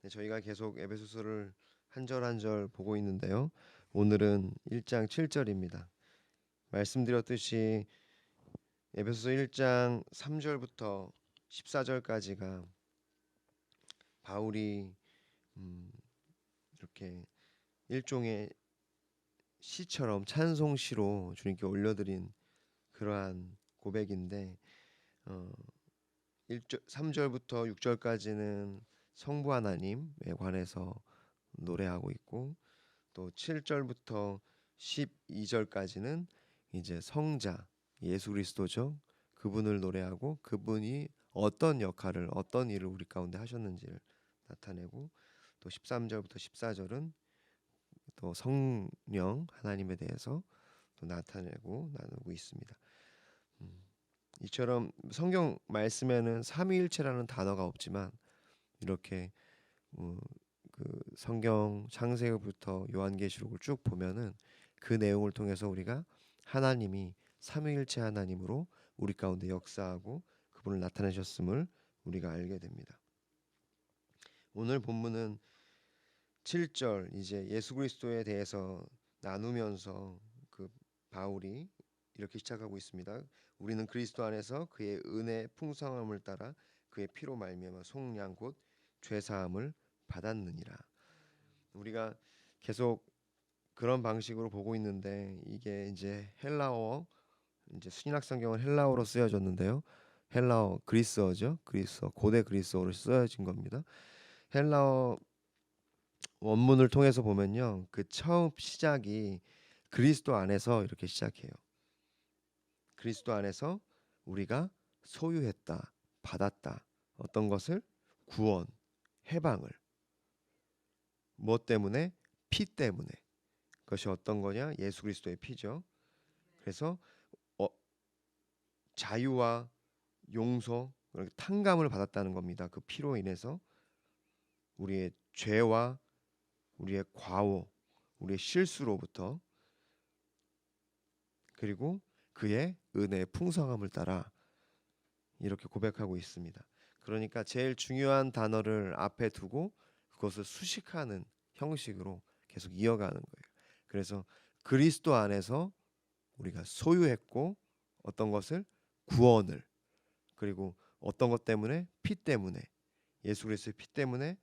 네, 저희가 계속 에베소서를 한 절 한 절 보고 있는데요. 오늘은 1장 7절입니다. 말씀드렸듯이 에베소서 1장 3절부터 14절까지가 바울이 음, 이렇게 일종의 시처럼 찬송시로 주님께 올려드린 그러한 고백인데 3절부터 6절까지는 성부 하나님에 관해서 노래하고 있고, 또 7절부터 12절까지는 이제 성자 예수 그리스도죠. 그분을 노래하고 그분이 어떤 역할을 어떤 일을 우리 가운데 하셨는지를 나타내고, 또 13절부터 14절은 또 성령 하나님에 대해서 또 나타내고 나누고 있습니다. 이처럼 성경 말씀에는 삼위일체라는 단어가 없지만 이렇게 어, 그 성경 창세기부터 요한계시록을 쭉 보면은 그 내용을 통해서 우리가 하나님이 삼위일체 하나님으로 우리 가운데 역사하고 그분을 나타내셨음을 우리가 알게 됩니다. 오늘 본문은 7절 이제 예수 그리스도에 대해서 나누면서 그 바울이 이렇게 시작하고 있습니다. 우리는 그리스도 안에서 그의 은혜의 풍성함을 따라 그의 피로 말미암아 속량 곧 죄사함을 받았느니라. 우리가 계속 그런 방식으로 보고 있는데, 이게 이제 헬라어, 이제 신약 성경은 헬라어로 쓰여졌는데요. 헬라어 그리스어죠. 그리스어, 고대 그리스어로 쓰여진 겁니다. 헬라어 원문을 통해서 보면요, 그 처음 시작이 그리스도 안에서 이렇게 시작해요. 그리스도 안에서 우리가 소유했다, 받았다. 어떤 것을? 구원, 해방을. 무엇 때문에? 피 때문에. 그것이 어떤 거냐? 예수 그리스도의 피죠. 그래서 어, 자유와 용서, 탕감을 받았다는 겁니다. 그 피로 인해서 우리의 죄와 우리의 과오, 우리의 실수로부터, 그리고 그의 은혜의 풍성함을 따라 이렇게 고백하고 있습니다. 그러니까 제일 중요한 단어를 앞에 두고 그것을 수식하는 형식으로 계속 이어가는 거예요. 그래서 그리스도 안에서 우리가 소유했고, 어떤 것을? 구원을. 그리고 어떤 것 때문에? 피 때문에. 예수 그리스도의 피 때문에.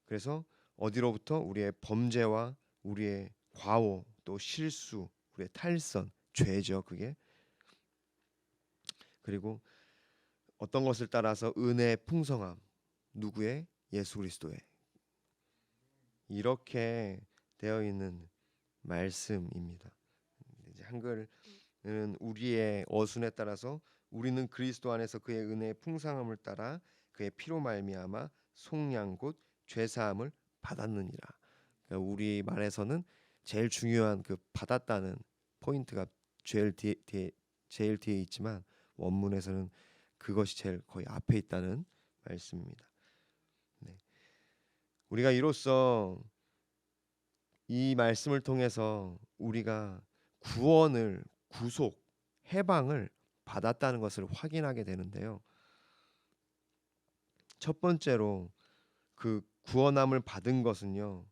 그래서 어디로부터? 우리의 범죄와 우리의 과오, 또 실수, 우리의 탈선, 죄죠, 그게. 그리고 어떤 것을 따라서? 은혜의 풍성함. 누구의? 예수 그리스도의. 이렇게 되어 있는 말씀입니다. 이제 한글은 우리의 어순에 따라서 우리는 그리스도 안에서 그의 은혜의 풍성함을 따라 그의 피로 말미암아 속량 곧 죄사함을 받았느니라. 그러니까 우리 말에서는 제일 중요한 그 받았다는 포인트가 제일 뒤에 있지만, 원문에서는 그것이 제일 거의 앞에 있다는 말씀입니다. 네. 우리가 이로써 이 말씀을 통해서 우리가 구원을, 구속, 해방을 받았다는 것을 확인하게 되는데요. 첫 번째로 그 구원함을 받은 것은요,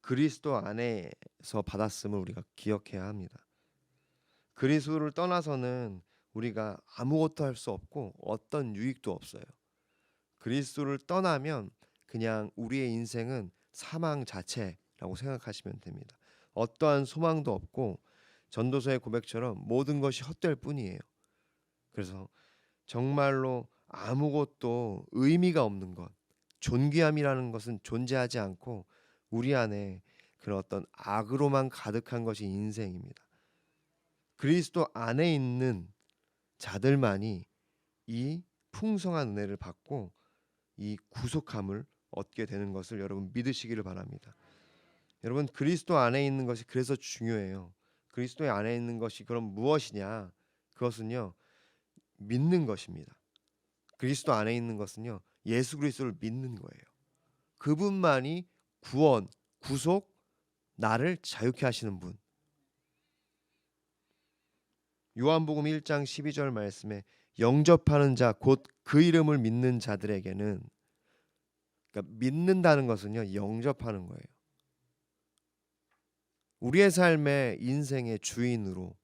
그리스도 안에서 받았음을 우리가 기억해야 합니다. 그리스도를 떠나서는 우리가 아무것도 할 수 없고 어떤 유익도 없어요. 그리스도를 떠나면 그냥 우리의 인생은 사망 자체라고 생각하시면 됩니다. 어떠한 소망도 없고 전도서의 고백처럼 모든 것이 헛될 뿐이에요. 그래서 정말로 아무것도 의미가 없는 것, 존귀함이라는 것은 존재하지 않고 우리 안에 그런 어떤 악으로만 가득한 것이 인생입니다. 그리스도 안에 있는 자들만이 이 풍성한 은혜를 받고 이 구속함을 얻게 되는 것을 여러분 믿으시기를 바랍니다. 여러분, 그리스도 안에 있는 것이 그래서 중요해요. 그리스도의 안에 있는 것이 그럼 무엇이냐? 그것은요, 믿는 것입니다. 그리스도 안에 있는 것은요, 예수 그리스도를 믿는 거예요. 그분만이 구원, 구속, 나를 자유케 하시는 분. 요한복음 1장 12절 말씀에 영접하는 자 곧 그 이름을 믿는 자들에게는, 그러니까 믿는다는 것은요, 영접하는 거예요. 우리의 삶의 인생의 주인으로,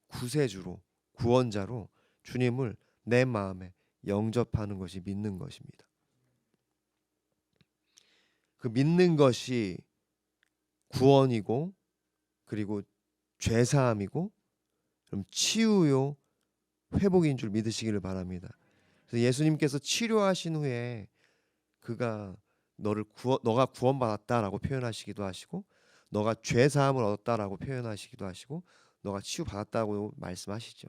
구세주로, 구원자로 주님을 내 마음에 영접하는 것이 믿는 것입니다. 그 믿는 것이 구원이고, 그리고 죄사함이고, 그럼 치유요 회복인 줄 믿으시기를 바랍니다. 그래서 예수님께서 치료하신 후에 그가 너가 구원받았다라고 표현하시기도 하시고, 너가 죄사함을 얻었다라고 표현하시기도 하시고, 너가 치유받았다고 말씀하시죠.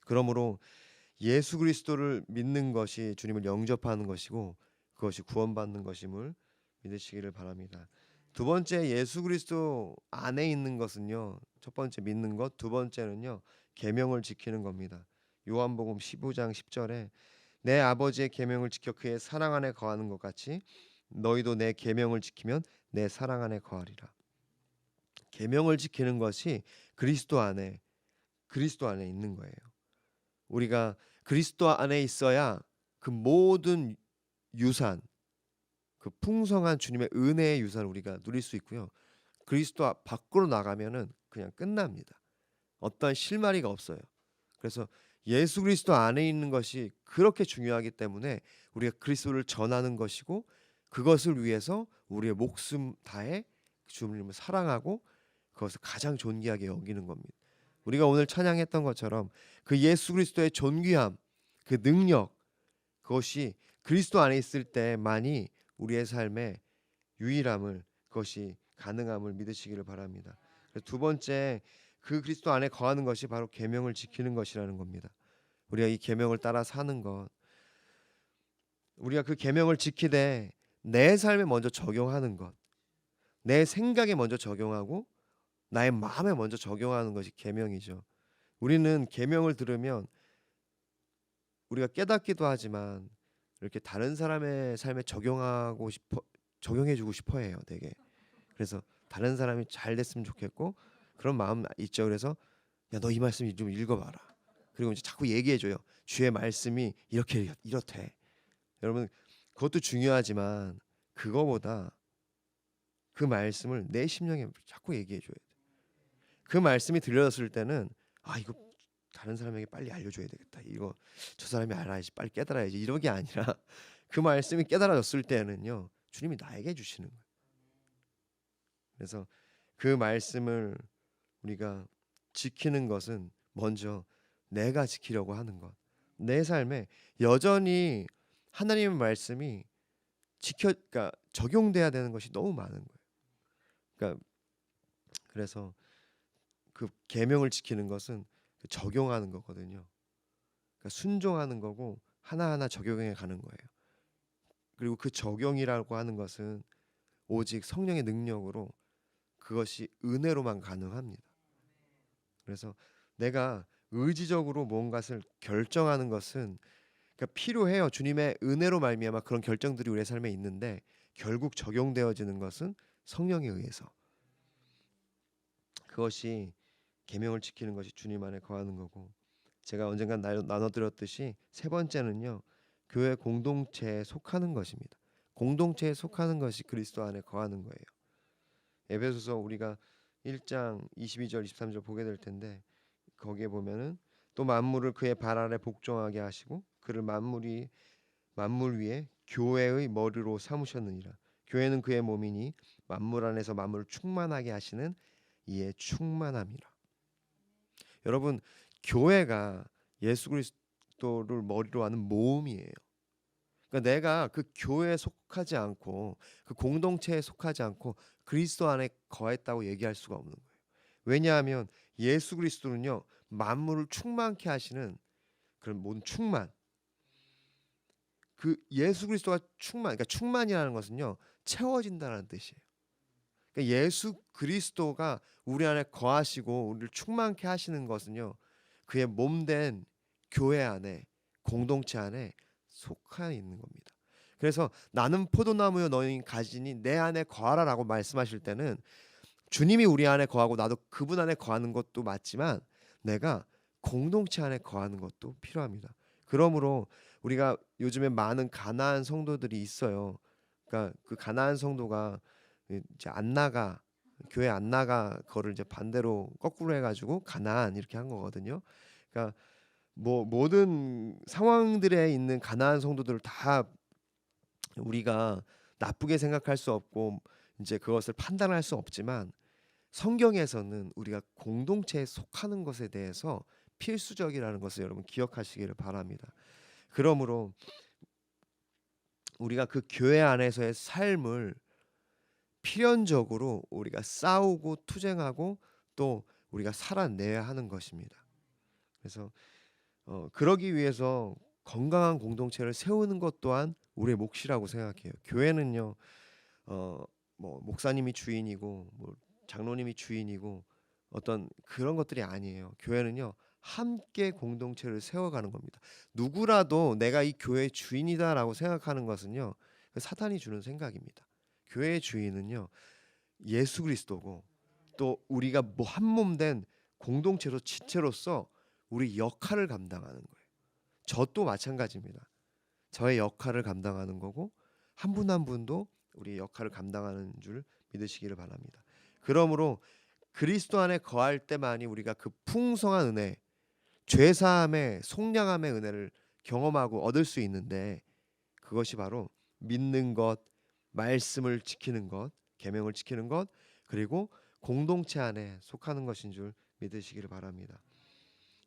그러므로 예수 그리스도를 믿는 것이 주님을 영접하는 것이고, 그것이 구원받는 것임을 믿으시기를 바랍니다. 두 번째, 예수 그리스도 안에 있는 것은요, 첫 번째 믿는 것, 두 번째는요, 계명을 지키는 겁니다. 요한복음 15장 10절에 내 아버지의 계명을 지켜 그의 사랑 안에 거하는 것 같이 너희도 내 계명을 지키면 내 사랑 안에 거하리라. 계명을 지키는 것이 그리스도 안에 있는 거예요. 우리가 그리스도 안에 있어야 그 모든 유산, 그 풍성한 주님의 은혜의 유산을 우리가 누릴 수 있고요. 그리스도 밖으로 나가면은 그냥 끝납니다. 어떠한 실마리가 없어요. 그래서 예수 그리스도 안에 있는 것이 그렇게 중요하기 때문에 우리가 그리스도를 전하는 것이고, 그것을 위해서 우리의 목숨 다해 주님을 사랑하고 그것을 가장 존귀하게 여기는 겁니다. 우리가 오늘 찬양했던 것처럼 그 예수 그리스도의 존귀함, 그 능력, 그것이 그리스도 안에 있을 때만이 우리의 삶의 유일함을, 그것이 가능함을 믿으시기를 바랍니다. 두 번째, 그 그리스도 안에 거하는 것이 바로 계명을 지키는 것이라는 겁니다. 우리가 이 계명을 따라 사는 것, 우리가 그 계명을 지키되 내 삶에 먼저 적용하는 것, 내 생각에 먼저 적용하고 나의 마음에 먼저 적용하는 것이 계명이죠. 우리는 계명을 들으면 우리가 깨닫기도 하지만 이렇게 다른 사람의 삶에 적용해주고 싶어해요, 되게. 그래서 다른 사람이 잘 됐으면 좋겠고 그런 마음 있죠. 그래서 야, 너 이 말씀 좀 읽어봐라. 그리고 이제 자꾸 얘기해줘요. 주의 말씀이 이렇대. 여러분, 그것도 중요하지만 그거보다 그 말씀을 내 심령에 자꾸 얘기해줘야 돼. 그 말씀이 들려졌을 때는 이거 다른 사람에게 빨리 알려줘야 되겠다. 이거 저 사람이 알아야지, 빨리 깨달아야지, 이런 게 아니라 그 말씀이 깨달아졌을 때는요, 주님이 나에게 주시는 거예요. 그래서 그 말씀을 우리가 지키는 것은 먼저 내가 지키려고 하는 것. 내 삶에 여전히 하나님의 말씀이 그러니까 적용돼야 되는 것이 너무 많은 거예요. 그러니까 그래서 그 계명을 지키는 것은 적용하는 거거든요. 그러니까 순종하는 거고 하나하나 적용해 가는 거예요. 그리고 그 적용이라고 하는 것은 오직 성령의 능력으로, 그것이 은혜로만 가능합니다. 그래서 내가 의지적으로 뭔가를 결정하는 것은 그러니까 필요해요. 주님의 은혜로 말미암아 그런 결정들이 우리의 삶에 있는데, 결국 적용되어지는 것은 성령에 의해서. 그것이 계명을 지키는 것이 주님 안에 거하는 거고, 제가 언젠가 나눠드렸듯이 세 번째는요, 교회 공동체에 속하는 것입니다. 공동체에 속하는 것이 그리스도 안에 거하는 거예요. 에베소서 우리가 1장 22절 23절 보게 될 텐데, 거기에 보면은 또 만물을 그의 발 아래 복종하게 하시고 그를 만물 위에 교회의 머리로 삼으셨느니라. 교회는 그의 몸이니 만물 안에서 만물을 충만하게 하시는 이의 충만함이라. 여러분, 교회가 예수 그리스도를 머리로 하는 모험이에요. 그러니까 내가 그 교회에 속하지 않고 그 공동체에 속하지 않고 그리스도 안에 거했다고 얘기할 수가 없는 거예요. 왜냐하면 예수 그리스도는요, 만물을 충만케 하시는 그런 모든 충만, 그 예수 그리스도가 그러니까 충만이라는 것은요, 채워진다는 뜻이에요. 그러니까 예수 그리스도가 우리 안에 거하시고 우리를 충만케 하시는 것은요, 그의 몸된 교회 안에, 공동체 안에 속해 있는 겁니다. 그래서 나는 포도나무요 너희는 가지니 내 안에 거하라라고 말씀하실 때는 주님이 우리 안에 거하고 나도 그분 안에 거하는 것도 맞지만, 내가 공동체 안에 거하는 것도 필요합니다. 그러므로 우리가 요즘에 많은 가난한 성도들이 있어요. 그러니까 그 가나안 성도가 이제 안 나가 교회 안 나가 거를 이제 반대로 거꾸로 해가지고 가나안 이렇게 한 거거든요. 그러니까 뭐 모든 상황들에 있는 가나안 성도들을 다 우리가 나쁘게 생각할 수 없고 이제 그것을 판단할 수 없지만 성경에서는 우리가 공동체에 속하는 것에 대해서 필수적이라는 것을 여러분 기억하시기를 바랍니다. 그러므로 우리가 그 교회 안에서의 삶을 필연적으로 우리가 싸우고 투쟁하고 또 우리가 살아내야 하는 것입니다. 그래서 그러기 위해서 건강한 공동체를 세우는 것 또한 우리의 몫이라고 생각해요. 교회는요, 뭐 목사님이 주인이고 뭐 장로님이 주인이고 어떤 그런 것들이 아니에요. 교회는요, 함께 공동체를 세워가는 겁니다. 누구라도 내가 이 교회의 주인이다라고 생각하는 것은요, 그 사탄이 주는 생각입니다. 교회의 주인은요, 예수 그리스도고 또 우리가 뭐 한 몸 된 공동체로 지체로서 우리 역할을 감당하는 거예요. 저 또 마찬가지입니다. 저의 역할을 감당하는 거고 한 분 한 분도 우리 역할을 감당하는 줄 믿으시기를 바랍니다. 그러므로 그리스도 안에 거할 때만이 우리가 그 풍성한 은혜, 죄사함의 속량함의 은혜를 경험하고 얻을 수 있는데 그것이 바로 믿는 것, 말씀을 지키는 것, 계명을 지키는 것, 그리고 공동체 안에 속하는 것인 줄 믿으시기를 바랍니다.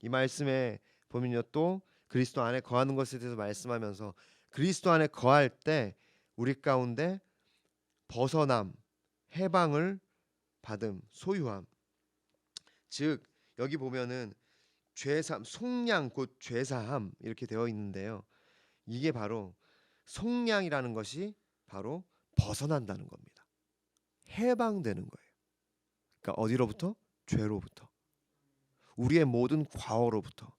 이 말씀에 보면요, 또 그리스도 안에 거하는 것에 대해서 말씀하면서 그리스도 안에 거할 때 우리 가운데 벗어남, 해방을 받음, 소유함. 즉 여기 보면은 죄사함, 속량 곧 죄사함 이렇게 되어 있는데요. 이게 바로 속량이라는 것이 바로 벗어난다는 겁니다. 해방되는 거예요. 그러니까 어디로부터? 죄로부터. 우리의 모든 과오로부터.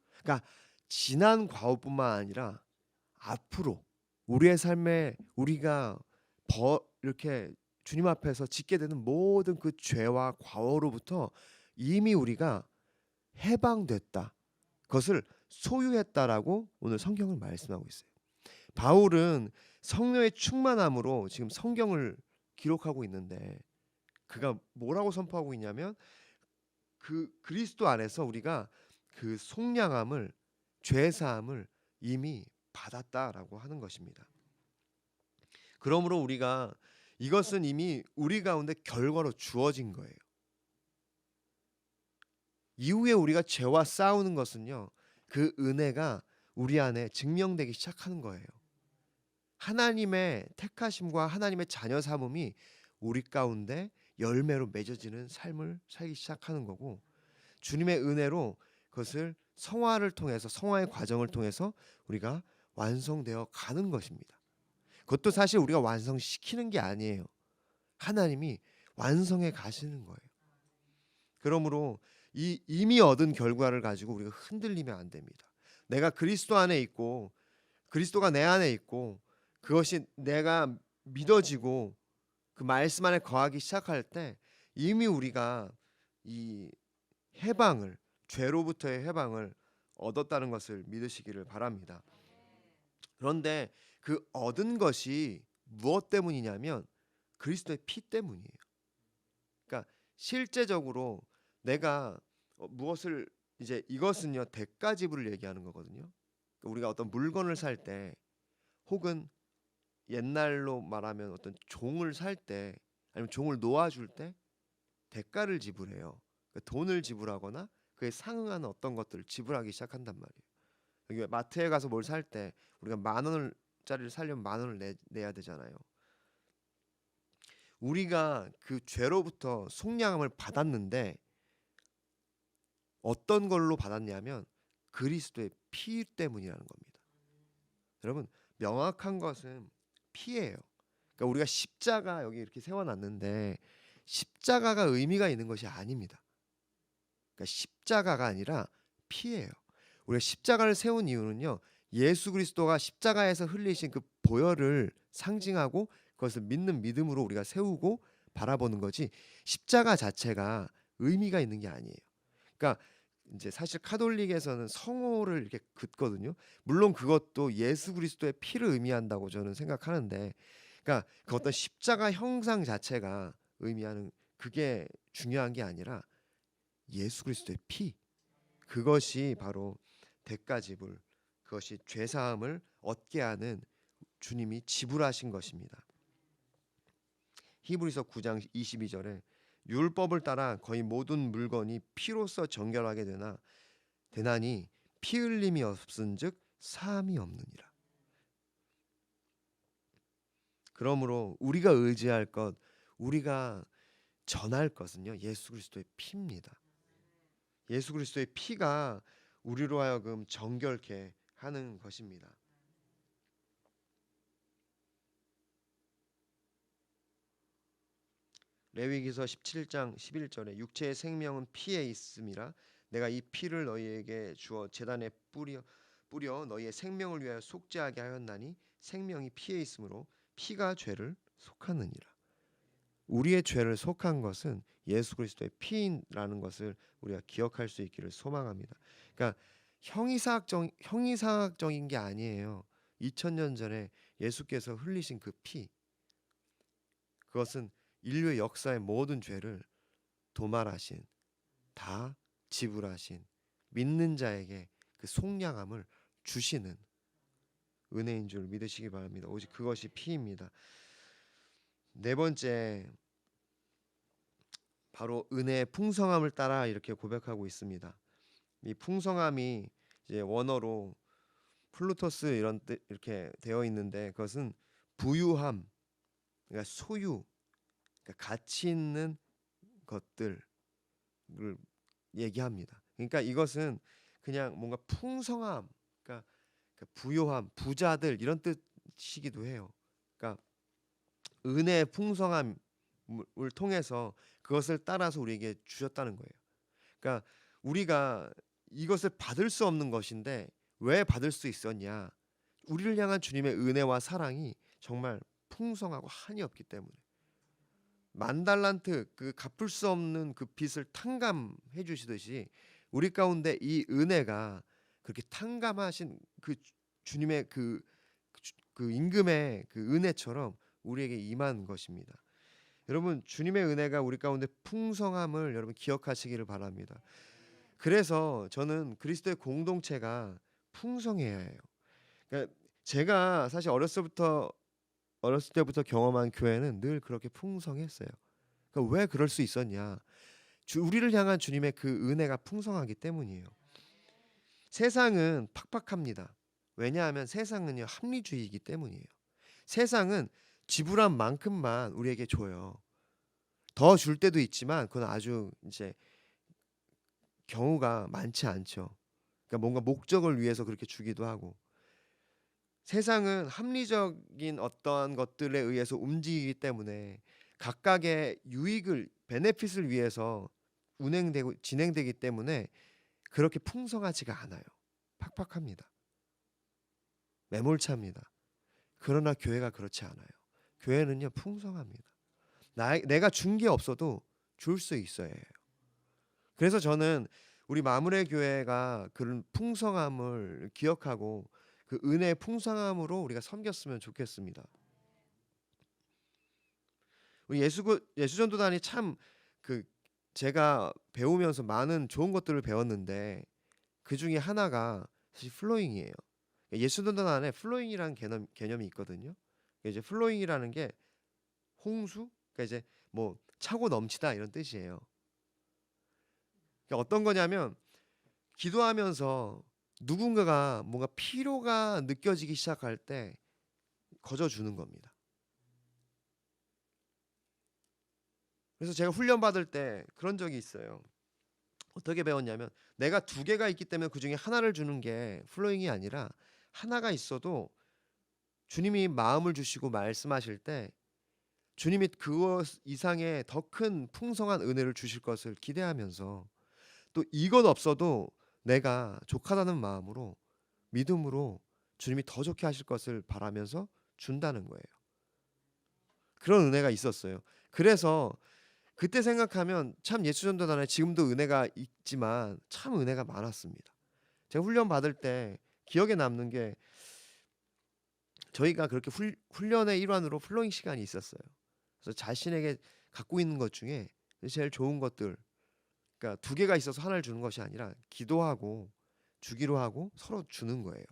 그러니까 지난 과오뿐만 아니라 앞으로 우리의 삶에 우리가 이렇게 주님 앞에서 짓게 되는 모든 그 죄와 과오로부터 이미 우리가 해방됐다. 그것을 소유했다라고 오늘 성경을 말씀하고 있어요. 바울은 성령의 충만함으로 지금 성경을 기록하고 있는데 그가 뭐라고 선포하고 있냐면 그 그리스도 안에서 우리가 그 속량함을 죄 사함을 이미 받았다라고 하는 것입니다. 그러므로 우리가 이것은 이미 우리 가운데 결과로 주어진 거예요. 이후에 우리가 죄와 싸우는 것은요, 그 은혜가 우리 안에 증명되기 시작하는 거예요. 하나님의 택하심과 하나님의 자녀 삼음이 우리 가운데 열매로 맺어지는 삶을 살기 시작하는 거고, 주님의 은혜로 그것을 성화를 통해서 성화의 과정을 통해서 우리가 완성되어 가는 것입니다. 그것도 사실 우리가 완성시키는 게 아니에요. 하나님이 완성해 가시는 거예요. 그러므로 이 이미 얻은 결과를 가지고 우리가 흔들리면 안 됩니다. 내가 그리스도 안에 있고 그리스도가 내 안에 있고 그것이 내가 믿어지고 그 말씀 안에 거하기 시작할 때 이미 우리가 이 해방을 죄로부터의 해방을 얻었다는 것을 믿으시기를 바랍니다. 그런데 그 얻은 것이 무엇 때문이냐면 그리스도의 피 때문이에요. 그러니까 실제적으로 내가 무엇을 이제 이것은요 대가 지불을 얘기하는 거거든요. 그러니까 우리가 어떤 물건을 살 때 혹은 옛날로 말하면 어떤 종을 살 때 아니면 종을 놓아줄 때 대가를 지불해요. 그러니까 돈을 지불하거나 그에 상응하는 어떤 것들을 지불하기 시작한단 말이에요. 여기 마트에 가서 뭘 살 때 우리가 10,000원짜리를 사려면 10,000원을 내야 되잖아요. 우리가 그 죄로부터 속량함을 받았는데 어떤 걸로 받았냐면 그리스도의 피 때문이라는 겁니다. 여러분 명확한 것은 피예요. 그러니까 우리가 십자가 여기 이렇게 세워놨는데 십자가가 의미가 있는 것이 아닙니다. 그러니까 십자가가 아니라 피예요. 우리가 십자가를 세운 이유는요. 예수 그리스도가 십자가에서 흘리신 그 보혈을 상징하고 그것을 믿는 믿음으로 우리가 세우고 바라보는 거지 십자가 자체가 의미가 있는 게 아니에요. 그러니까 이제 사실 카톨릭에서는 성호를 이렇게 긋거든요. 물론 그것도 예수 그리스도의 피를 의미한다고 저는 생각하는데 그러니까 그 어떤 십자가 형상 자체가 의미하는 그게 중요한 게 아니라 예수 그리스도의 피, 그것이 바로 대가 지불, 그것이 죄 사함을 얻게 하는 주님이 지불하신 것입니다. 히브리서 9장 22절에 율법을 따라 거의 모든 물건이 피로써 정결하게 되나니 피 흘림이 없은즉 사함이 없느니라. 그러므로 우리가 의지할 것, 우리가 전할 것은요, 예수 그리스도의 피입니다. 예수 그리스도의 피가 우리로 하여금 정결케 하는 것입니다. 레위기서 17장 11절에 육체의 생명은 피에 있음이라 내가 이 피를 너희에게 주어 제단에 뿌려 너희의 생명을 위하여 속죄하게 하였나니 생명이 피에 있으므로 피가 죄를 속하느니라. 우리의 죄를 속한 것은 예수 그리스도의 피라는 것을 우리가 기억할 수 있기를 소망합니다. 그러니까 형이상학적인 게 아니에요. 2000년 전에 예수께서 흘리신 그 피, 그것은 인류의 역사의 모든 죄를 도말하신, 다 지불하신 믿는 자에게 그 속량함을 주시는 은혜인 줄 믿으시기 바랍니다. 오직 그것이 피입니다. 네 번째, 바로 은혜의 풍성함을 따라 이렇게 고백하고 있습니다. 이 풍성함이 이제 원어로 플루토스 이런 뜻 이렇게 되어 있는데 그것은 부유함, 그러니까 소유, 그러니까 가치 있는 것들을 얘기합니다. 그러니까 이것은 그냥 뭔가 풍성함, 그러니까 부요함, 부자들 이런 뜻이기도 해요. 그러니까 은혜의 풍성함을 통해서 그것을 따라서 우리에게 주셨다는 거예요. 그러니까 우리가 이것을 받을 수 없는 것인데 왜 받을 수 있었냐? 우리를 향한 주님의 은혜와 사랑이 정말 풍성하고 한이 없기 때문에. 만 달란트 그 갚을 수 없는 그 빚을 탕감해 주시듯이 우리 가운데 이 은혜가 그렇게 탕감하신 그 주님의 그 임금의 그 은혜처럼 우리에게 임한 것입니다. 여러분, 주님의 은혜가 우리 가운데 풍성함을 여러분 기억하시기를 바랍니다. 그래서 저는 그리스도의 공동체가 풍성해야 해요. 그러니까 제가 사실 어렸을 때부터 경험한 교회는 늘 그렇게 풍성했어요. 그러니까 왜 그럴 수 있었냐? 우리를 향한 주님의 그 은혜가 풍성하기 때문이에요. 세상은 팍팍합니다. 왜냐하면 세상은요 합리주의이기 때문이에요. 세상은 지불한 만큼만 우리에게 줘요. 더 줄 때도 있지만 그건 아주 이제 경우가 많지 않죠. 그러니까 뭔가 목적을 위해서 그렇게 주기도 하고. 세상은 합리적인 어떠한 것들에 의해서 움직이기 때문에 각각의 유익을 베네핏을 위해서 운행되고 진행되기 때문에 그렇게 풍성하지가 않아요. 팍팍합니다. 매몰차입니다. 그러나 교회가 그렇지 않아요. 교회는요 풍성합니다. 내가 준 게 없어도 줄 수 있어야 해요. 그래서 저는 우리 마무리 교회가 그런 풍성함을 기억하고 그 은혜의 풍성함으로 우리가 섬겼으면 좋겠습니다. 우리 예수전도단이 참 그 제가 배우면서 많은 좋은 것들을 배웠는데 그 중에 하나가 사실 플로잉이에요. 예수전도단 안에 플로잉이라는 개념이 있거든요. 이제 플로잉이라는 게 홍수, 그러니까 이제 뭐 차고 넘치다 이런 뜻이에요. 그러니까 어떤 거냐면 기도하면서 누군가가 뭔가 피로가 느껴지기 시작할 때 거저 주는 겁니다. 그래서 제가 훈련 받을 때 그런 적이 있어요. 어떻게 배웠냐면 내가 두 개가 있기 때문에 그 중에 하나를 주는 게 플로잉이 아니라 하나가 있어도 주님이 마음을 주시고 말씀하실 때 주님이 그것 이상의 더 큰 풍성한 은혜를 주실 것을 기대하면서 또 이것 없어도 내가 족하다는 마음으로 믿음으로 주님이 더 좋게 하실 것을 바라면서 준다는 거예요. 그런 은혜가 있었어요. 그래서 그때 생각하면 참 예수전도단에 지금도 은혜가 있지만 참 은혜가 많았습니다. 제가 훈련 받을 때 기억에 남는 게 저희가 그렇게 훈련의 일환으로 플로잉 시간이 있었어요. 그래서 자신에게 갖고 있는 것 중에 제일 좋은 것들, 그러니까 두 개가 있어서 하나를 주는 것이 아니라 기도하고 주기로 하고 서로 주는 거예요.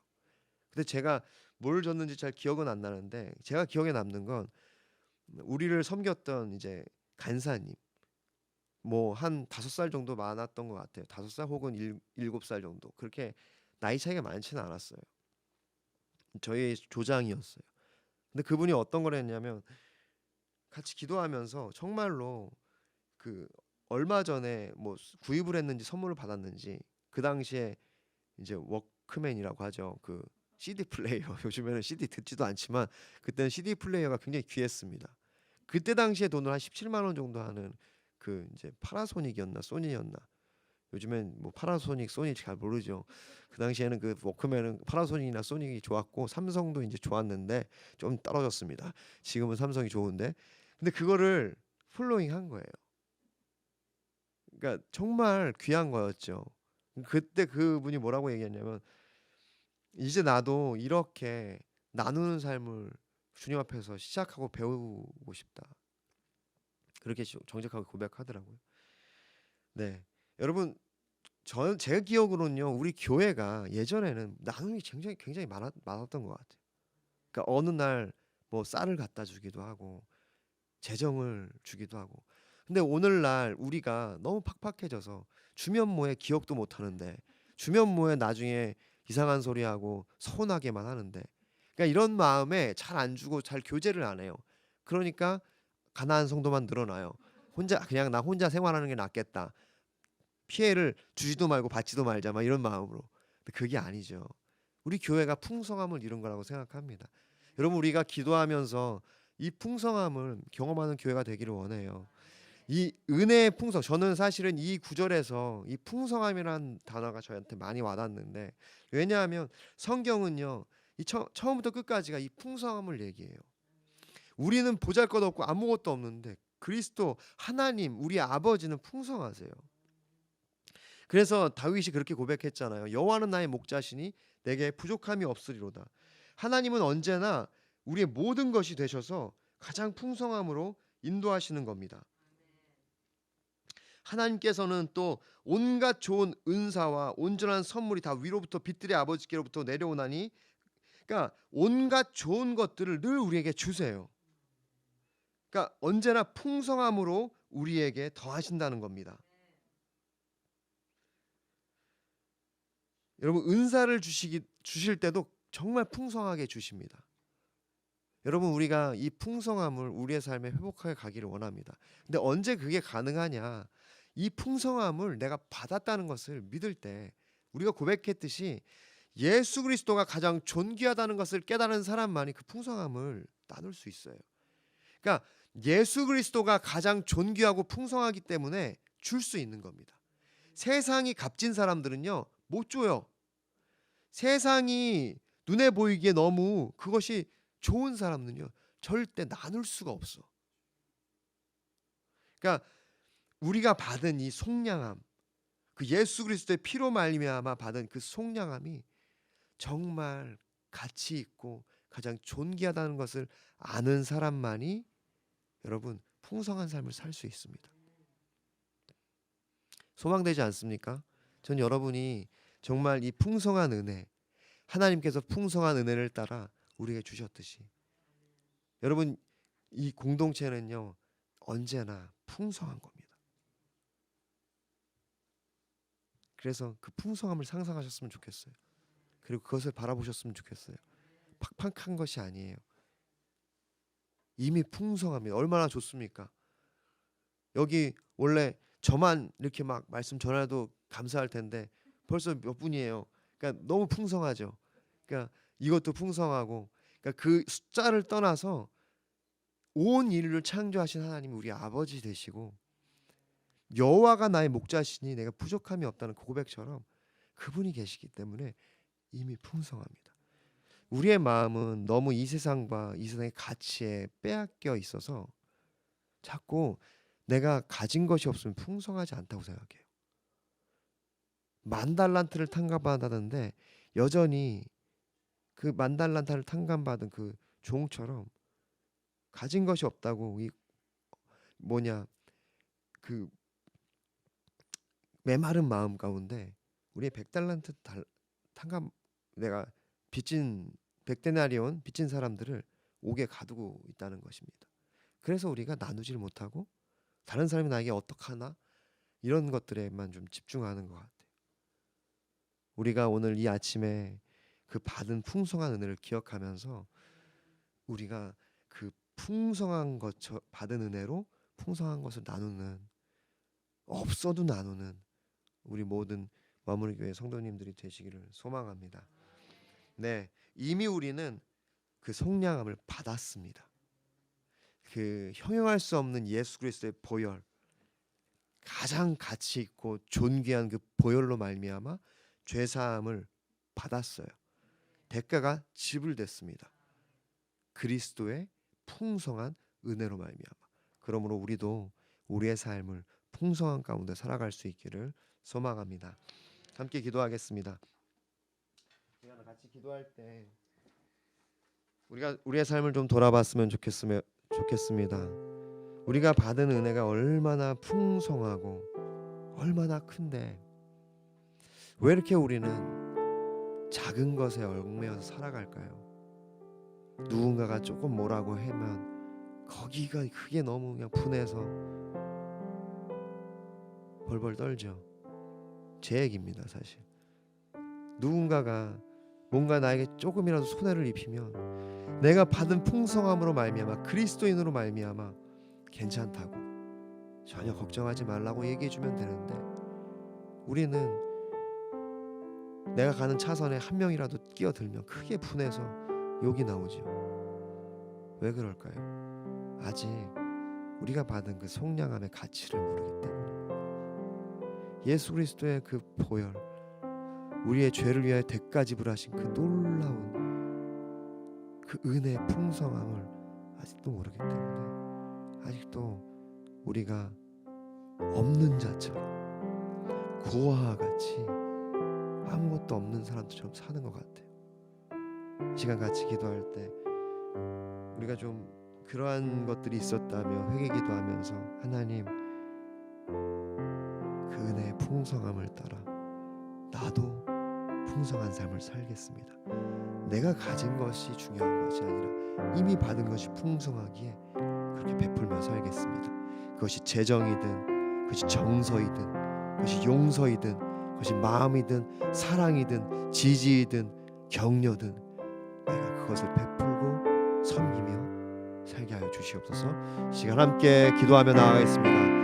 근데 제가 뭘 줬는지 잘 기억은 안 나는데 제가 기억에 남는 건 우리를 섬겼던 이제 간사님, 뭐 한 5살 정도 많았던 것 같아요. 5살 혹은 7살 정도. 그렇게 나이 차이가 많지는 않았어요. 저희 조장이었어요. 근데 그분이 어떤 걸 했냐면 같이 기도하면서 정말로 그 얼마 전에 뭐 구입을 했는지 선물을 받았는지 그 당시에 이제 워크맨이라고 하죠. 그 CD 플레이어. 요즘에는 CD 듣지도 않지만 그때는 CD 플레이어가 굉장히 귀했습니다. 그때 당시에 돈을 한 17만 원 정도 하는 그 이제 파라소닉이었나 소니였나. 요즘엔 뭐 파라소닉, 소니 잘 모르죠. 그 당시에는 그 워크맨은 파라소닉이나 소닉이 좋았고 삼성도 이제 좋았는데 좀 떨어졌습니다. 지금은 삼성이 좋은데. 근데 그거를 플로잉 한 거예요. 그러니까 정말 귀한 거였죠. 그때 그분이 뭐라고 얘기했냐면 이제 나도 이렇게 나누는 삶을 주님 앞에서 시작하고 배우고 싶다. 그렇게 정직하게 고백하더라고요. 네. 여러분 저는 제 기억으로는요. 우리 교회가 예전에는 나눔이 굉장히 많았던 것 같아요. 그러니까 어느 날 뭐 쌀을 갖다 주기도 하고 재정을 주기도 하고. 근데 오늘날 우리가 너무 팍팍해져서 주면 뭐해 기억도 못 하는데 주면 뭐해 나중에 이상한 소리 하고 서운하게만 하는데 그러니까 이런 마음에 잘 안 주고 잘 교제를 안 해요. 그러니까 가난한 성도만 늘어나요. 혼자 그냥 '나 혼자 생활하는 게 낫겠다. 피해를 주지도 말고 받지도 말자.' 막 이런 마음으로. 근데 그게 아니죠. 우리 교회가 풍성함을 이룬 거라고 생각합니다. 여러분 우리가 기도하면서 이 풍성함을 경험하는 교회가 되기를 원해요. 이 은혜의 풍성 저는 사실은 이 구절에서 이 풍성함이라는 단어가 저한테 많이 와닿는데 왜냐하면 성경은요. 이 처음부터 끝까지가 이 풍성함을 얘기해요. 우리는 보잘것없고 아무것도 없는데 그리스도 하나님 우리 아버지는 풍성하세요. 그래서 다윗이 그렇게 고백했잖아요. 여호와는 나의 목자시니 내게 부족함이 없으리로다. 하나님은 언제나 우리의 모든 것이 되셔서 가장 풍성함으로 인도하시는 겁니다. 하나님께서는 또 온갖 좋은 은사와 온전한 선물이 다 위로부터 빛들의 아버지께로부터 내려오나니 그러니까 온갖 좋은 것들을 늘 우리에게 주세요. 그러니까 언제나 풍성함으로 우리에게 더하신다는 겁니다. 여러분 은사를 주실 때도 정말 풍성하게 주십니다. 여러분 우리가 이 풍성함을 우리의 삶에 회복하게 가기를 원합니다. 근데 언제 그게 가능하냐? 이 풍성함을 내가 받았다는 것을 믿을 때 우리가 고백했듯이 예수 그리스도가 가장 존귀하다는 것을 깨달은 사람만이 그 풍성함을 나눌 수 있어요. 그러니까 예수 그리스도가 가장 존귀하고 풍성하기 때문에 줄 수 있는 겁니다. 세상이 값진 사람들은요 못 줘요. 세상이 눈에 보이기에 너무 그것이 좋은 사람은요 절대 나눌 수가 없어. 그러니까 우리가 받은 이 속량함, 그 예수 그리스도의 피로 말미암아 받은 그 속량함이 정말 가치 있고 가장 존귀하다는 것을 아는 사람만이 여러분 풍성한 삶을 살 수 있습니다. 소망되지 않습니까? 전 여러분이 정말 이 풍성한 은혜, 하나님께서 풍성한 은혜를 따라 우리에게 주셨듯이 여러분 이 공동체는요 언제나 풍성한 겁니다. 그래서 그 풍성함을 상상하셨으면 좋겠어요. 그리고 그것을 바라보셨으면 좋겠어요. 팍팍한 것이 아니에요. 이미 풍성합니다. 얼마나 좋습니까? 여기 원래 저만 이렇게 막 말씀 전해도 감사할 텐데 벌써 몇 분이에요. 그러니까 너무 풍성하죠. 그러니까 이것도 풍성하고 그러니까 그 숫자를 떠나서 온 인류를 창조하신 하나님이 우리 아버지 되시고 여호와가 나의 목자시니 내가 부족함이 없다는 그 고백처럼 그분이 계시기 때문에 이미 풍성합니다. 우리의 마음은 너무 이 세상과 이 세상의 가치에 빼앗겨 있어서 자꾸 내가 가진 것이 없으면 풍성하지 않다고 생각해요. 10,000달란트를 탕감받았는데 여전히 그 만달란타를 탕감받은 그 종처럼 가진 것이 없다고 이 뭐냐 그 메마른 마음 가운데 우리의 100달란트 탕감 내가 빚진 100데나리온 빚진 사람들을 옥에 가두고 있다는 것입니다. 그래서 우리가 나누질 못하고 다른 사람이 나에게 어떡하나 이런 것들에만 좀 집중하는 것 같아요. 우리가 오늘 이 아침에 그 받은 풍성한 은혜를 기억하면서 우리가 그 풍성한 것 받은 은혜로 풍성한 것을 나누는 없어도 나누는 우리 모든 마무리교회 성도님들이 되시기를 소망합니다. 네, 이미 우리는 그 속량함을 받았습니다. 그 형용할 수 없는 예수 그리스도의 보혈, 가장 가치 있고 존귀한 그 보혈로 말미암아 죄 사함을 받았어요. 대가가 지불됐습니다. 그리스도의 풍성한 은혜로 말미암아. 그러므로 우리도 우리의 삶을 풍성한 가운데 살아갈 수 있기를 소망합니다. 함께 기도하겠습니다. 우리가 같이 기도할 때 우리가 우리의 삶을 좀 돌아봤으면 좋겠습니다. 우리가 받은 은혜가 얼마나 풍성하고 얼마나 큰데 왜 이렇게 우리는 작은 것에 얽매여서 살아갈까요? 누군가가 조금 뭐라고 하면 거기가 그게 너무 그냥 분해서 벌벌 떨죠. 제 얘기입니다, 사실. 누군가가 뭔가 나에게 조금이라도 손해를 입히면 내가 받은 풍성함으로 말미암아 그리스도인으로 말미암아 괜찮다고 전혀 걱정하지 말라고 얘기해주면 되는데 우리는 내가 가는 차선에 한 명이라도 끼어들면 크게 분해서 욕이 나오죠. 왜 그럴까요? 아직 우리가 받은 그 속량함의 가치를 모르기 때문에 예수 그리스도의 그 보혈 우리의 죄를 위하여 대가 지불하신 그 놀라운 그 은혜의 풍성함을 아직도 모르기 때문에 아직도 우리가 없는 자처럼 고아와 같이 아무것도 없는 사람들처럼 사는 것 같아요. 이 시간 같이 기도할 때 우리가 좀 그러한 것들이 있었다며 회개 기도하면서 하나님 그 은혜의 풍성함을 따라 나도 풍성한 삶을 살겠습니다. 내가 가진 것이 중요한 것이 아니라 이미 받은 것이 풍성하기에 그렇게 베풀며 살겠습니다. 그것이 재정이든 그것이 정서이든 그것이 용서이든 그것이 마음이든 사랑이든 지지이든 격려든 내가 그것을 베풀고 섬기며 살게 하여 주시옵소서. 시간 함께 기도하며 나아가겠습니다.